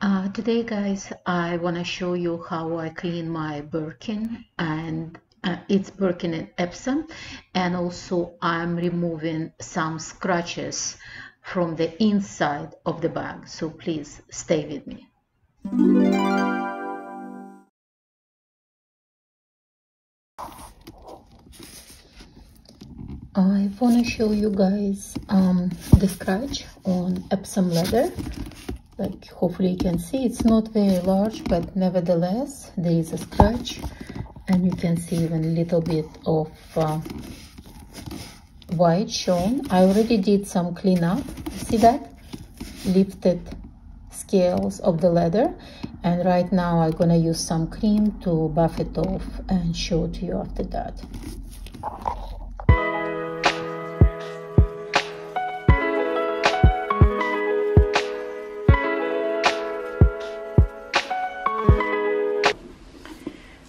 Today guys, I want to show you how I clean my Birkin, and it's Birkin in Epsom, and also I'm removing some scratches from the inside of the bag, so please stay with me. I want to show you guys the scratch on Epsom leather. Like, hopefully you can see it's not very large, but nevertheless there is a scratch, and you can see even a little bit of white shown. I already did some cleanup. See that? Lifted scales of the leather, and right now I'm gonna use some cream to buff it off and show it to you after that.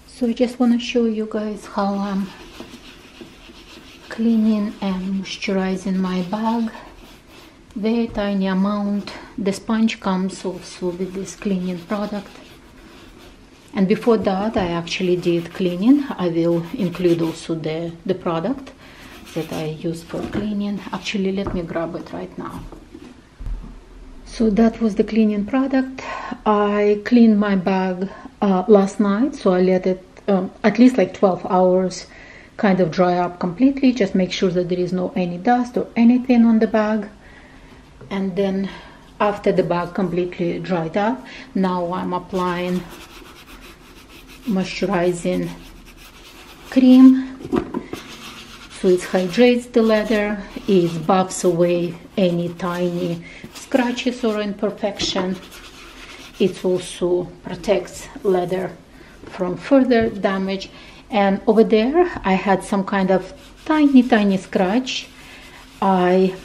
So I just want to show you guys how I'm cleaning and moisturizing my bag. Very tiny amount. The sponge comes also with this cleaning product. And before that I actually did cleaning. I will include also the product that I use for cleaning. Actually, let me grab it right now. So that was the cleaning product. I cleaned my bag last night, so I let it at least like 12 hours kind of dry up completely. Just make sure that there is no any dust or anything on the bag. And then after the bag completely dried up, now I'm applying moisturizing cream. So it hydrates the leather, it buffs away any tiny scratches or imperfection. It also protects leather from further damage. And over there I had some kind of tiny scratch. I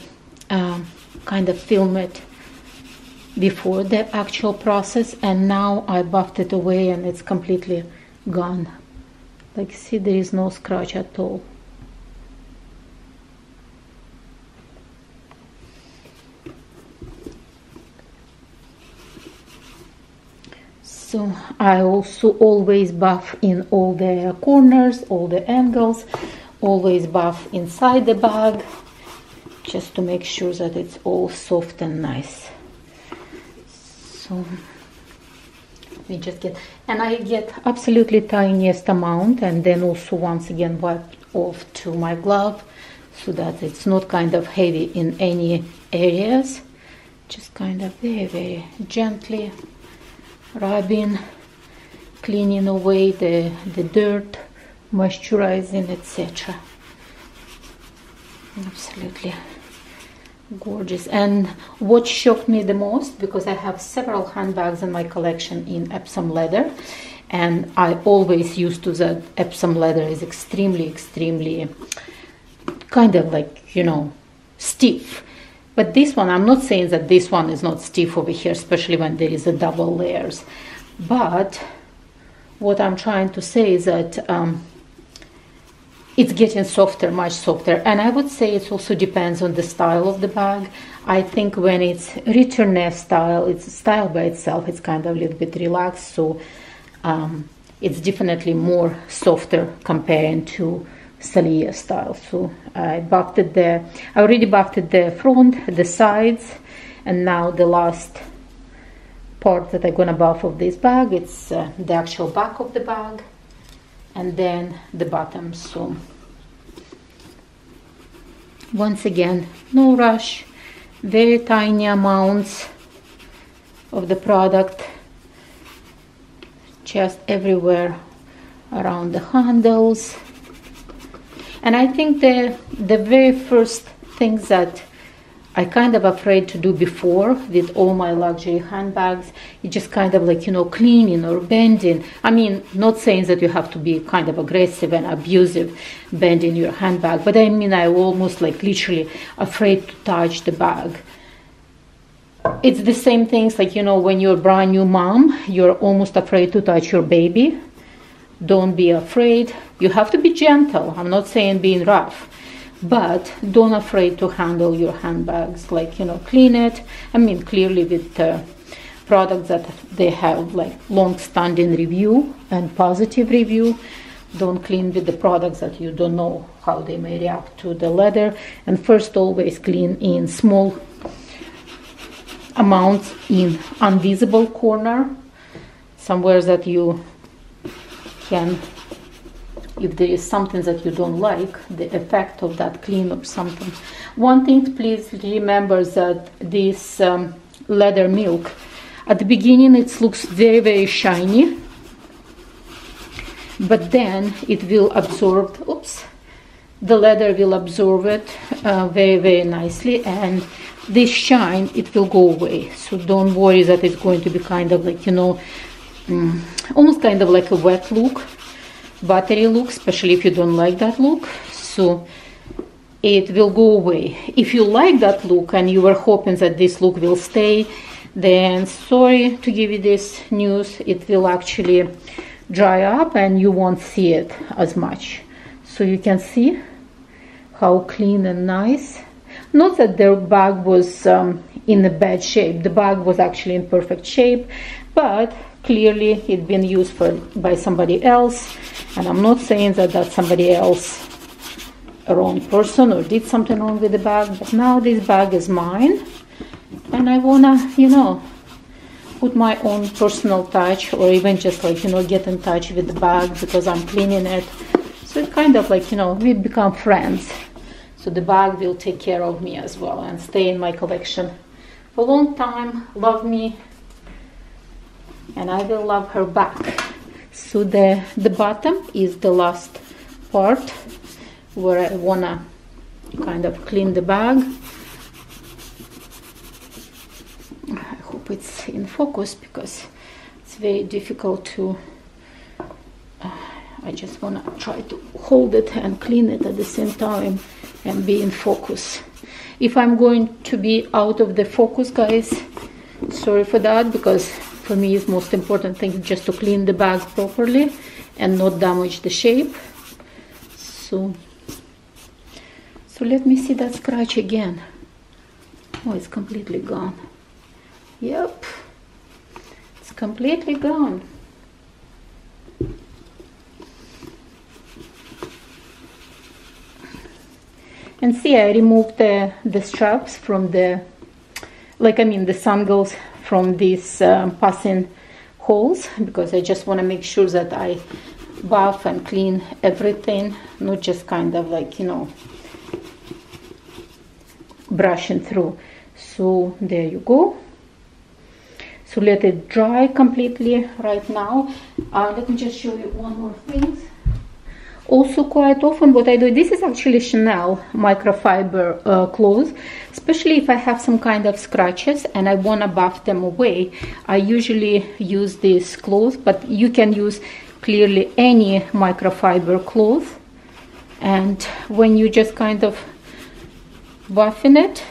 kind of filmed it before the actual process, and now I buffed it away and it's completely gone. Like, see, there is no scratch at all. So I also always buff in all the corners, all the angles, always buff inside the bag, just to make sure that it's all soft and nice. So let me just get, and I get absolutely tiniest amount, and then also once again wipe off to my glove so that it's not kind of heavy in any areas. Just kind of very gently rubbing, cleaning away the dirt, moisturizing, etc. Absolutely gorgeous. And what shocked me the most, because I have several handbags in my collection in Epsom leather, and I always used to that Epsom leather is extremely kind of like, you know, stiff. But this one, I'm not saying that this one is not stiff over here, especially when there is a double layers. But what I'm trying to say is that it's getting softer, much softer. And I would say it also depends on the style of the bag. I think when it's retourné style, it's a style by itself, it's kind of a little bit relaxed. So it's definitely more softer comparing to Salia style. So I buffed it there. I already buffed it the front, the sides, and now the last part that I'm gonna buff of this bag, it's the actual back of the bag, and then the bottom. So once again, no rush, very tiny amounts of the product, just everywhere around the handles. And I think the very first things that I kind of afraid to do before with all my luxury handbags, you just kind of like, you know, cleaning or bending. I mean, not saying that you have to be kind of aggressive and abusive bending your handbag, but I mean, I almost like literally afraid to touch the bag. It's the same things like, you know, when you're a brand new mom, you're almost afraid to touch your baby. Don't be afraid. You have to be gentle. I'm not saying being rough, but don't afraid to handle your handbags, like, you know, clean it. I mean, clearly with products that they have like long-standing review and positive review. Don't clean with the products that you don't know how they may react to the leather. And first, always clean in small amounts in invisible corner, somewhere that you can, if there is something that you don't like, the effect of that clean or something. One thing, please remember that this leather milk, at the beginning it looks very, very shiny, but then it will absorb, the leather will absorb it very, very nicely, and this shine, it will go away. So don't worry that it's going to be kind of like, you know, almost kind of like a wet look, buttery look, especially if you don't like that look. So it will go away. If you like that look and you were hoping that this look will stay, then sorry to give you this news, it will actually dry up and you won't see it as much. So you can see how clean and nice. Not that their bag was in a bad shape. The bag was actually in perfect shape, but clearly it's been used by somebody else, and I'm not saying that that's somebody else a wrong person or did something wrong with the bag, but now this bag is mine, and I wanna, you know, put my own personal touch, or even just like, you know, get in touch with the bag because I'm cleaning it. So it's kind of like, you know, we become friends. So the bag will take care of me as well and stay in my collection for a long time. Love me, and I will love her back. So the bottom is the last part where I wanna kind of clean the bag. I hope it's in focus because it's very difficult to I just want to try to hold it and clean it at the same time and be in focus. If I'm going to be out of the focus, guys, sorry for that, because for me it's most important thing just to clean the bag properly and not damage the shape. So let me see that scratch again. Oh, it's completely gone. Yep, it's completely gone. And see, I removed the straps from the, the sangles from these passing holes, because I just want to make sure that I buff and clean everything, not just kind of like, you know, brushing through. So there you go. So let it dry completely right now. Let me just show you one more thing. Also, quite often what I do, this is actually Chanel microfiber cloth, especially if I have some kind of scratches and I want to buff them away. I usually use this cloth, but you can use clearly any microfiber cloth. And when you just kind of buffing it,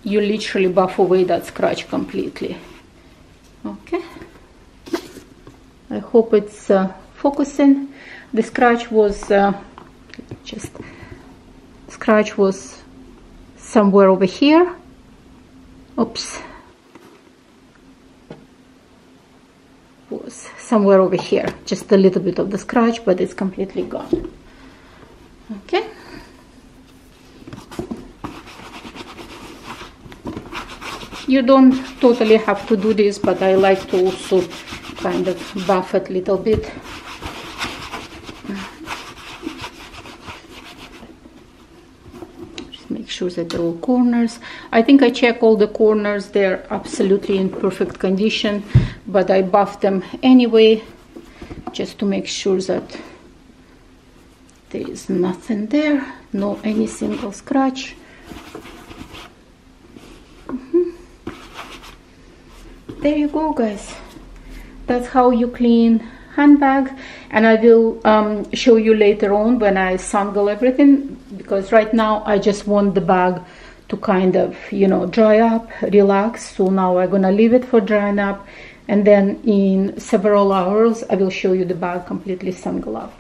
you literally buff away that scratch completely. Okay, I hope it's focusing. The scratch was somewhere over here. Oops, was somewhere over here, just a little bit of the scratch, but it's completely gone. Okay, you don't totally have to do this, but I like to also kind of buff it a little bit. Just make sure that all corners, I think I check all the corners, they're absolutely in perfect condition, but I buff them anyway just to make sure that there is nothing there, no any single scratch. There you go, guys. That's how you clean handbag, and I will show you later on when I sangle everything, because right now I just want the bag to kind of, you know, dry up, relax. So now I'm gonna leave it for drying up, and then in several hours I will show you the bag completely sangle up.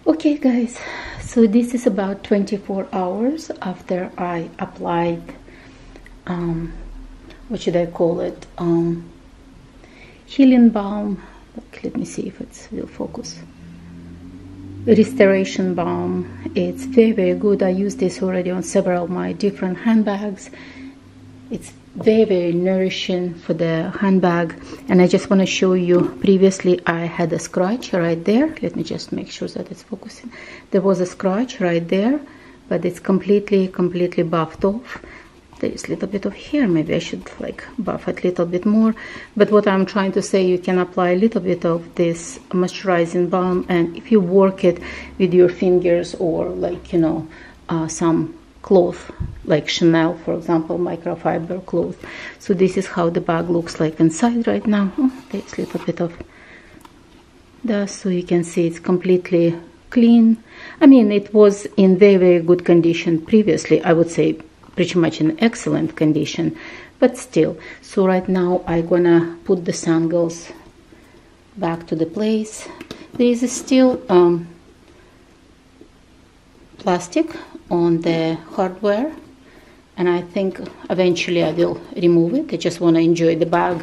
Okay, guys, so this is about 24 hours after I applied what should I call it, healing balm. Let me see if it will focus. Restoration balm. It's very, very good. I used this already on several of my different handbags. It's very, very nourishing for the handbag. And I just want to show you, previously I had a scratch right there. Let me just make sure that it's focusing. There was a scratch right there, but it's completely buffed off. There is a little bit of hair. Maybe I should like buff it a little bit more. But what I'm trying to say, you can apply a little bit of this moisturizing balm, and if you work it with your fingers, or like, you know, some cloth like Chanel, for example, microfiber cloth. So this is how the bag looks like inside right now. There's a little bit of dust, so you can see it's completely clean. I mean, it was in very, very good condition previously. I would say pretty much in excellent condition, but still. So right now I'm gonna put the sunglasses back to the place. There is still plastic on the hardware, and I think eventually I will remove it. I just want to enjoy the bag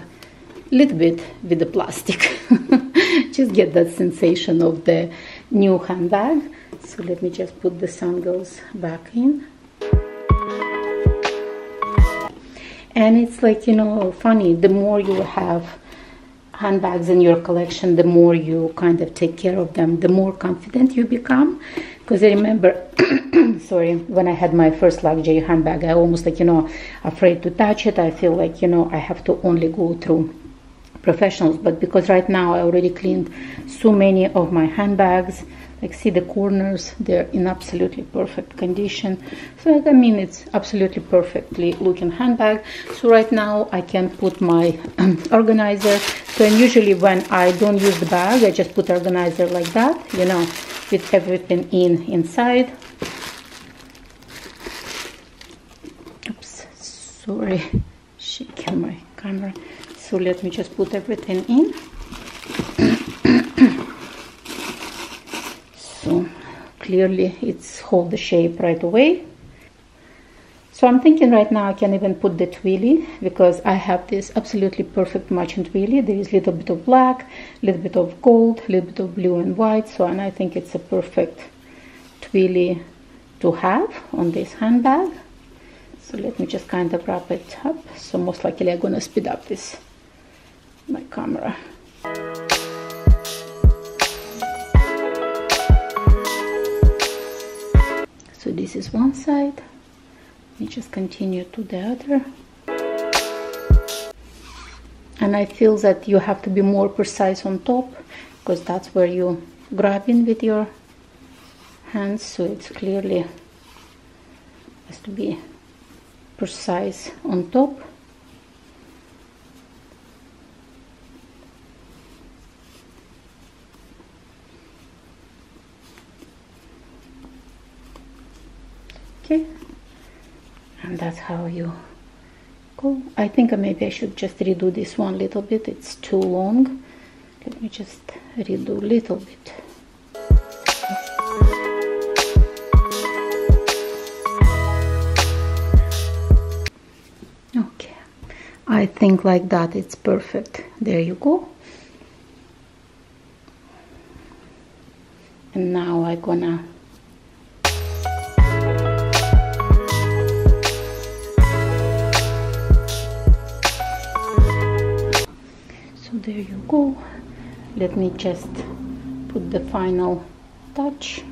a little bit with the plastic. Just get that sensation of the new handbag. So let me just put the sunglasses back in. And it's like, you know, funny, the more you have handbags in your collection, the more you kind of take care of them, the more confident you become. Because I remember, sorry, when I had my first luxury handbag, I almost like, you know, afraid to touch it. I feel like, you know, I have to only go through professionals. But because right now I already cleaned so many of my handbags, like see the corners, they're in absolutely perfect condition. So I mean, it's absolutely perfectly looking handbag. So right now I can put my organizer. So and usually when I don't use the bag, I just put organizer like that, you know, with everything inside. Oops, sorry, shaking my camera. So let me just put everything in. So clearly it's hold the shape right away. So I'm thinking right now I can even put the twilly, because I have this absolutely perfect matching twilly. There is a little bit of black, a little bit of gold, a little bit of blue and white. So, and I think it's a perfect twilly to have on this handbag. So let me just kind of wrap it up. So most likely I'm gonna speed up this, my camera. So this is one side. You just continue to the other. And I feel that you have to be more precise on top, because that's where you grab in with your hands. So it's clearly has to be precise on top. Okay, and that's how you go. I think maybe I should just redo this one a little bit. It's too long. Let me just redo a little bit. Okay, I think like that it's perfect. There you go. And now I'm gonna there you go. Let me just put the final touch.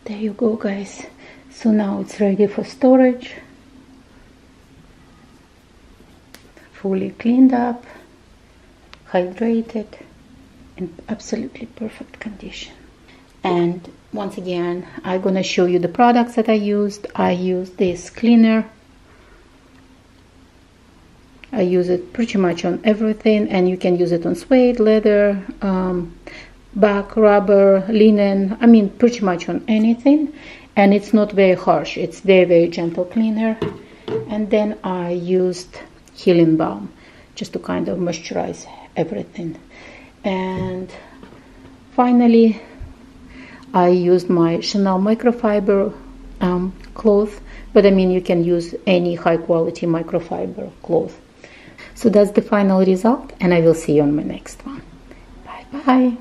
There you go, guys. So now it's ready for storage. Fully cleaned up, hydrated, in absolutely perfect condition. And once again, I'm gonna show you the products that I used. I used this cleaner. I use it pretty much on everything, and you can use it on suede, leather, back, rubber, linen. I mean, pretty much on anything. And it's not very harsh. It's very, very gentle cleaner. And then I used healing balm just to kind of moisturize everything. And finally, I used my Chanel microfiber cloth but I mean, you can use any high quality microfiber cloth. So that's the final result, and I will see you on my next one. Bye bye.